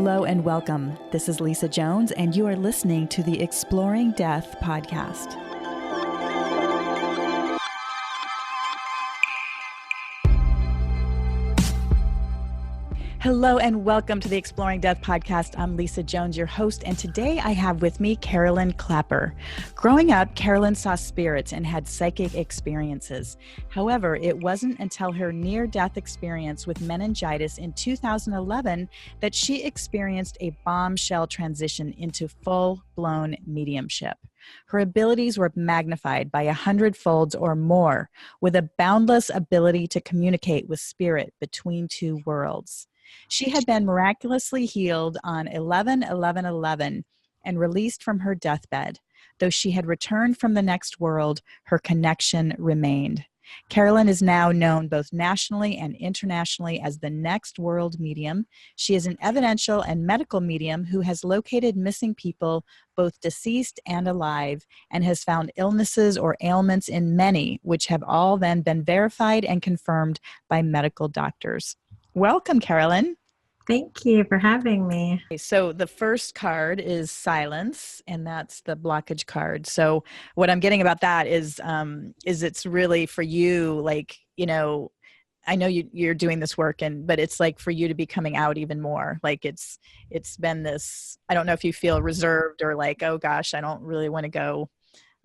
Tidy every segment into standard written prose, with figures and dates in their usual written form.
Hello and welcome. This is Lisa Jones, and you are listening to the Exploring Death podcast. Hello and welcome to the Exploring Death podcast. I'm Lisa Jones, your host, and today I have with me Carolyn Clapper. Growing up, Carolyn saw spirits and had psychic experiences. However, it wasn't until her near-death experience with meningitis in 2011 that she experienced a bombshell transition into full-blown mediumship. Her abilities were magnified by 100-folds or more, with a boundless ability to communicate with spirit between two worlds. She had been miraculously healed on 11/11/11 and released from her deathbed. Though she had returned from the next world, her connection remained. Carolyn is now known both nationally and internationally as the Next World Medium. She is an evidential and medical medium who has located missing people, both deceased and alive, and has found illnesses or ailments in many, which have all then been verified and confirmed by medical doctors. Welcome, Carolyn. Thank you for having me. So the first card is silence, and that's the blockage card. So what I'm getting about that is it's really for you, like, you know, I know you're doing this work, but it's like for you to be coming out even more. Like it's been this, I don't know if you feel reserved or like, oh gosh, I don't really want to go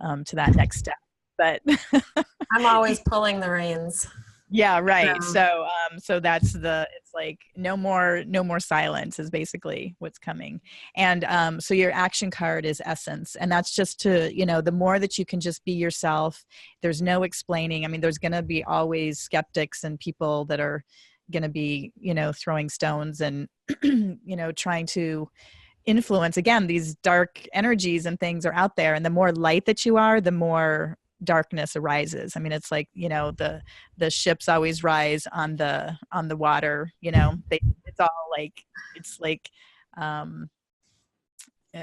to that next step, but I'm always pulling the reins. Yeah, right. So that's it's like no more silence is basically what's coming. And so your action card is essence. And that's just to, the more that you can just be yourself, there's no explaining. I mean, there's going to be always skeptics and people that are going to be, throwing stones and, trying to influence. Again, these dark energies and things are out there. And the more light that you are, the more darkness arises. I mean, it's like, the ships always rise on the water, it's all like, it's like,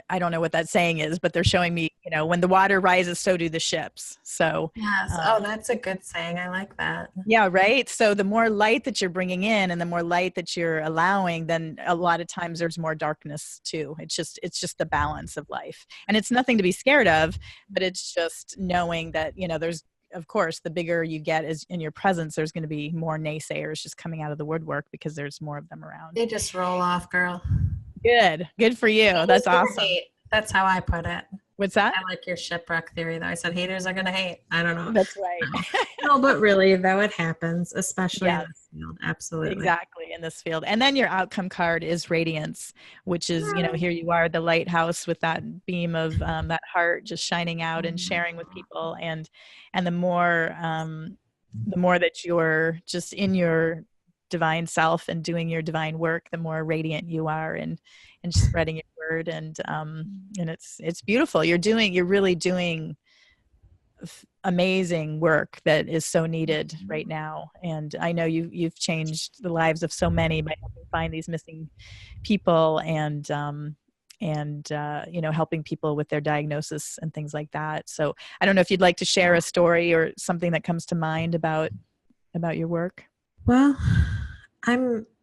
I don't know what that saying is, but they're showing me, when the water rises, so do the ships. So yes. That's a good saying. I like that. Yeah. Right. So the more light that you're bringing in and the more light that you're allowing, then a lot of times there's more darkness too. It's just the balance of life, and it's nothing to be scared of, but it's just knowing that, there's, of course, the bigger you get is in your presence, there's going to be more naysayers just coming out of the woodwork because there's more of them around. They just roll off, girl. Good for you. That's awesome. That's how I put it. What's that? I like your shipwreck theory, though. I said haters are going to hate. I don't know. That's right. No, but really, though, it happens, especially in this field. Absolutely. Exactly, in this field. And then your outcome card is radiance, which is, here you are, the lighthouse with that beam of that heart just shining out and sharing with people. And the more that you're just in your divine self and doing your divine work, the more radiant you are and spreading your word. And it's beautiful. You're really doing amazing work that is so needed right now. And I know you've changed the lives of so many by helping find these missing people and helping people with their diagnosis and things like that. So I don't know if you'd like to share a story or something that comes to mind about your work. Well,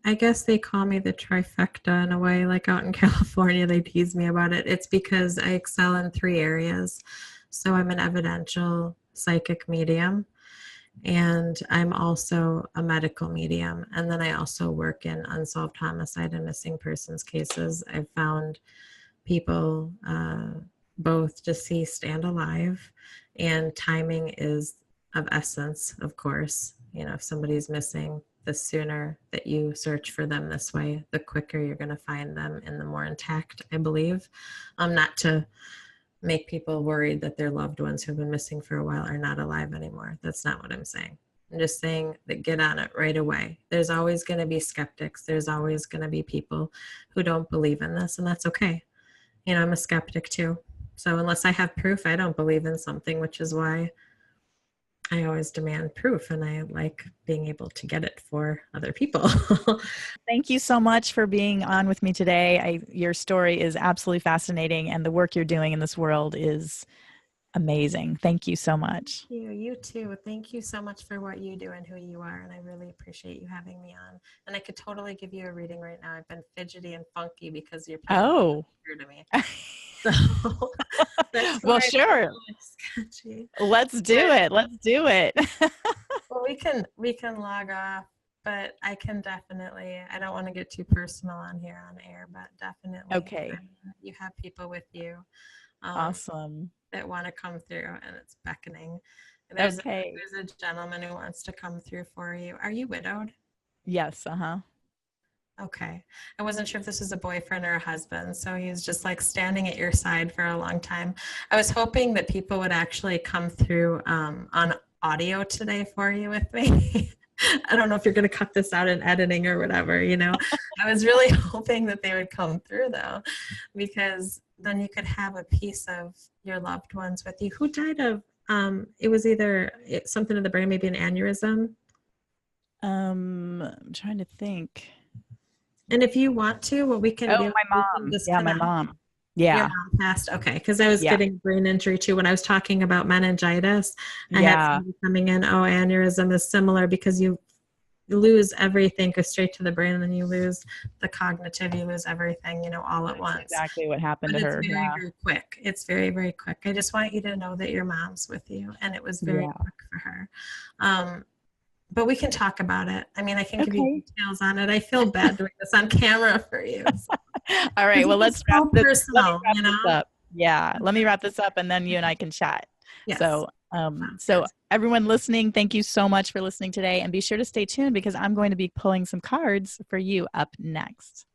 I guess they call me the trifecta in a way, like out in California, they tease me about it. It's because I excel in 3 areas. So I'm an evidential psychic medium, and I'm also a medical medium. And then I also work in unsolved homicide and missing persons cases. I've found people, both deceased and alive, and timing is of essence, of course. If somebody's missing, the sooner that you search for them this way, the quicker you're going to find them and the more intact, I believe. Not to make people worried that their loved ones who've been missing for a while are not alive anymore. That's not what I'm saying. I'm just saying that get on it right away. There's always going to be skeptics. There's always going to be people who don't believe in this, and that's okay. I'm a skeptic too. So unless I have proof, I don't believe in something, which is why I always demand proof, and I like being able to get it for other people. Thank you so much for being on with me today. Your story is absolutely fascinating, and the work you're doing in this world is Amazing. Thank you so much. You too. Thank you so much for what you do and who you are. And I really appreciate you having me on. And I could totally give you a reading right now. I've been fidgety and funky because your pain Oh. is to me. So that's Well, why sure. it's sketchy. Let's do it. Let's do it. Well, we can log off, but I can definitely, I don't want to get too personal on here on air, but definitely Okay. you have people with you. Awesome. That want to come through, and it's beckoning. Okay. There's a gentleman who wants to come through for you. Are you widowed? Yes. Uh-huh. Okay. I wasn't sure if this was a boyfriend or a husband, so he's just like standing at your side for a long time. I was hoping that people would actually come through on audio today for you with me. I don't know if you're going to cut this out in editing or whatever, I was really hoping that they would come through though, because then you could have a piece of your loved ones with you. Who died of, it was either something in the brain, maybe an aneurysm. I'm trying to think. And if you want to, what we can do. My mom. Yeah, my mom. Yeah. Your mom passed. Okay. Because I was getting brain injury too when I was talking about meningitis. I had somebody coming in, aneurysm is similar because you lose everything, go straight to the brain, and then you lose the cognitive, you lose everything, all at once. Exactly what happened to her. It's very, very quick. It's very, very quick. I just want you to know that your mom's with you, and it was very quick for her. But we can talk about it. I mean, I can give you details on it. I feel bad doing this on camera for you. So. All right. Well, let's wrap this up. Yeah. Let me wrap this up, and then you and I can chat. Yes. So everyone listening, thank you so much for listening today, and be sure to stay tuned because I'm going to be pulling some cards for you up next.